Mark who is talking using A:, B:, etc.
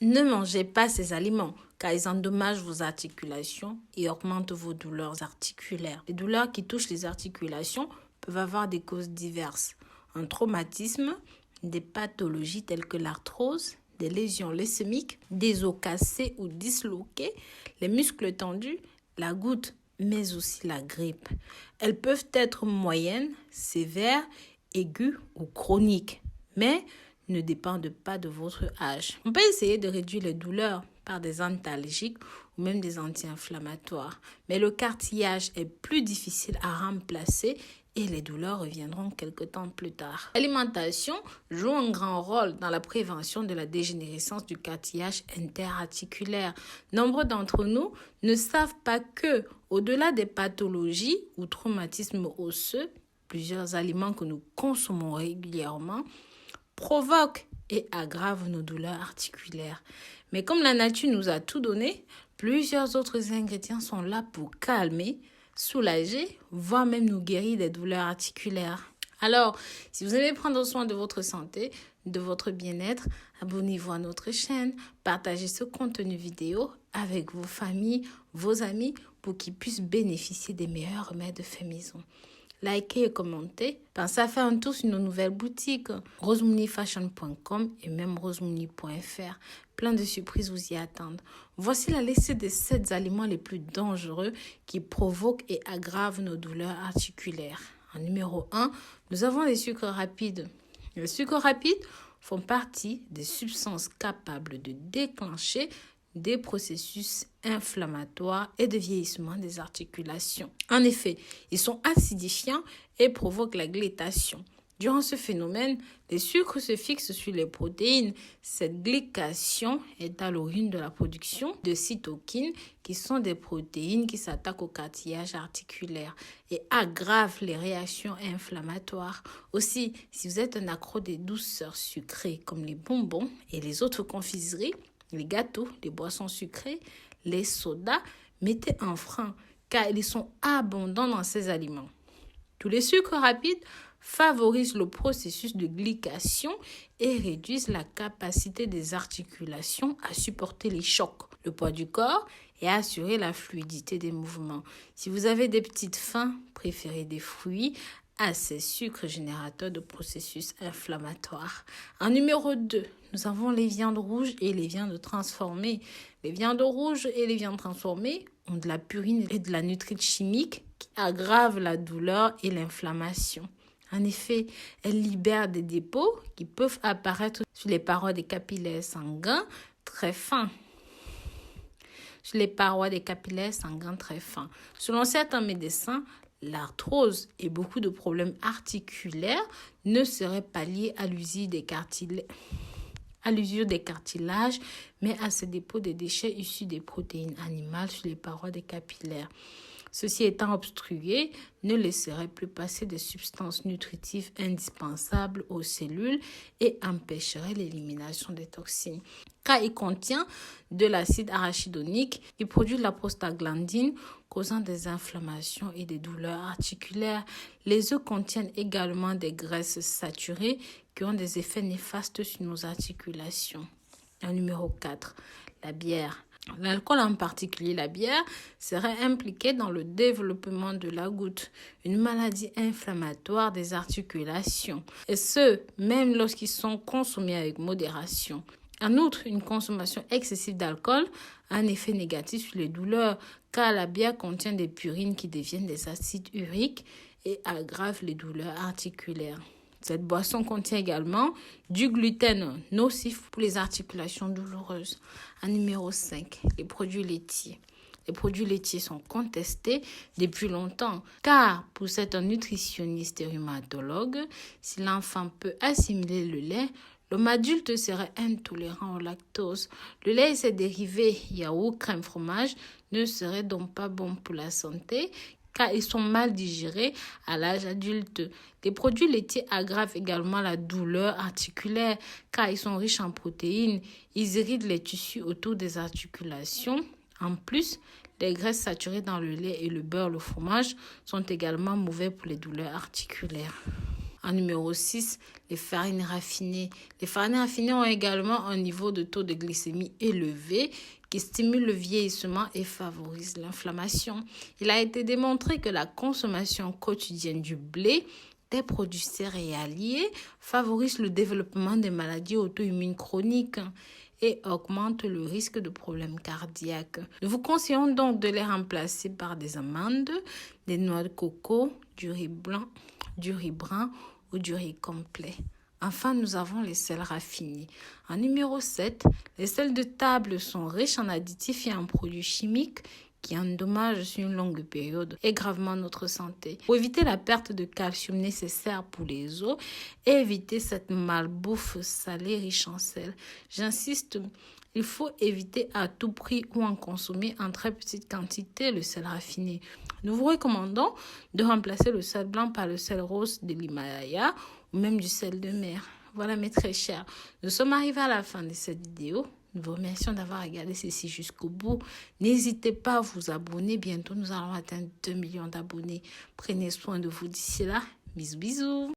A: Ne mangez pas ces aliments car ils endommagent vos articulations et augmentent vos douleurs articulaires. Les douleurs qui touchent les articulations peuvent avoir des causes diverses. Un traumatisme, des pathologies telles que l'arthrose, des lésions leucémiques, des os cassés ou disloqués, les muscles tendus, la goutte, mais aussi la grippe. Elles peuvent être moyennes, sévères, aiguës ou chroniques, mais ne dépendent pas de votre âge. On peut essayer de réduire les douleurs par des antalgiques ou même des anti-inflammatoires, mais le cartilage est plus difficile à remplacer et les douleurs reviendront quelque temps plus tard. L'alimentation joue un grand rôle dans la prévention de la dégénérescence du cartilage interarticulaire. Nombreux d'entre nous ne savent pas que, au-delà des pathologies ou traumatismes osseux, plusieurs aliments que nous consommons régulièrement provoquent et aggravent nos douleurs articulaires. Mais comme la nature nous a tout donné, plusieurs autres ingrédients sont là pour calmer, soulager, voire même nous guérir des douleurs articulaires. Alors, si vous aimez prendre soin de votre santé, de votre bien-être, abonnez-vous à notre chaîne, partagez ce contenu vidéo avec vos familles, vos amis, pour qu'ils puissent bénéficier des meilleurs remèdes faits maison. Likez et commentez. Pensez à faire un tour sur nos nouvelles boutiques, rosemooneyfashion.com et même rosemooney.fr. Plein de surprises vous y attendent. Voici la liste des 7 aliments les plus dangereux qui provoquent et aggravent nos douleurs articulaires. En numéro 1, nous avons les sucres rapides. Les sucres rapides font partie des substances capables de déclencher des processus inflammatoires et de vieillissement des articulations. En effet, ils sont acidifiants et provoquent la glycation. Durant ce phénomène, les sucres se fixent sur les protéines. Cette glycation est à l'origine de la production de cytokines, qui sont des protéines qui s'attaquent au cartilage articulaire et aggravent les réactions inflammatoires. Aussi, si vous êtes un accro des douceurs sucrées comme les bonbons et les autres confiseries, les gâteaux, les boissons sucrées, les sodas, mettez un frein car ils sont abondants dans ces aliments. Tous les sucres rapides favorisent le processus de glycation et réduisent la capacité des articulations à supporter les chocs, le poids du corps et à assurer la fluidité des mouvements. Si vous avez des petites faims, préférez des fruits à ces sucres générateurs de processus inflammatoires. En numéro 2, nous avons les viandes rouges et les viandes transformées. Les viandes rouges et les viandes transformées ont de la purine et de la nitrite chimique qui aggravent la douleur et l'inflammation. En effet, elles libèrent des dépôts qui peuvent apparaître sur les parois des capillaires sanguins très fins. Selon certains médecins, l'arthrose et beaucoup de problèmes articulaires ne seraient pas liés à l'usure des cartilages, mais à ce dépôt de déchets issus des protéines animales sur les parois des capillaires. Ceci étant obstrué, ne laisserait plus passer des substances nutritives indispensables aux cellules et empêcherait l'élimination des toxines. Car il contient de l'acide arachidonique qui produit de la prostaglandine, causant des inflammations et des douleurs articulaires. Les œufs contiennent également des graisses saturées qui ont des effets néfastes sur nos articulations. En numéro 4, la bière. L'alcool, en particulier la bière, serait impliqué dans le développement de la goutte, une maladie inflammatoire des articulations, et ce, même lorsqu'ils sont consommés avec modération. En outre, une consommation excessive d'alcool a un effet négatif sur les douleurs, car la bière contient des purines qui deviennent des acides uriques et aggravent les douleurs articulaires. Cette boisson contient également du gluten nocif pour les articulations douloureuses. En numéro 5, les produits laitiers. Les produits laitiers sont contestés depuis longtemps car pour certains nutritionnistes et rhumatologues, si l'enfant peut assimiler le lait, l'homme adulte serait intolérant au lactose. Le lait et ses dérivés, yaourt, crème, fromage, ne seraient donc pas bons pour la santé car ils sont mal digérés à l'âge adulte. Les produits laitiers aggravent également la douleur articulaire car ils sont riches en protéines. Ils irritent les tissus autour des articulations. En plus, les graisses saturées dans le lait et le beurre, le fromage, sont également mauvais pour les douleurs articulaires. En numéro 6, les farines raffinées. Les farines raffinées ont également un niveau de taux de glycémie élevé qui stimule le vieillissement et favorise l'inflammation. Il a été démontré que la consommation quotidienne du blé, des produits céréaliers, favorise le développement des maladies auto-immunes chroniques et augmente le risque de problèmes cardiaques. Nous vous conseillons donc de les remplacer par des amandes, des noix de coco, du riz blanc, du riz brun ou du riz complet. Enfin, nous avons les sels raffinés. En numéro 7, les sels de table sont riches en additifs et en produits chimiques qui endommagent sur une longue période et gravement notre santé. Pour éviter la perte de calcium nécessaire pour les os et éviter cette malbouffe salée riche en sel, j'insiste, il faut éviter à tout prix ou en consommer en très petite quantité le sel raffiné. Nous vous recommandons de remplacer le sel blanc par le sel rose de l'Himalaya ou même du sel de mer. Voilà mes très chers, nous sommes arrivés à la fin de cette vidéo. Nous vous remercions d'avoir regardé ceci jusqu'au bout. N'hésitez pas à vous abonner. Bientôt, nous allons atteindre 2 millions d'abonnés. Prenez soin de vous d'ici là. Bisous, bisous.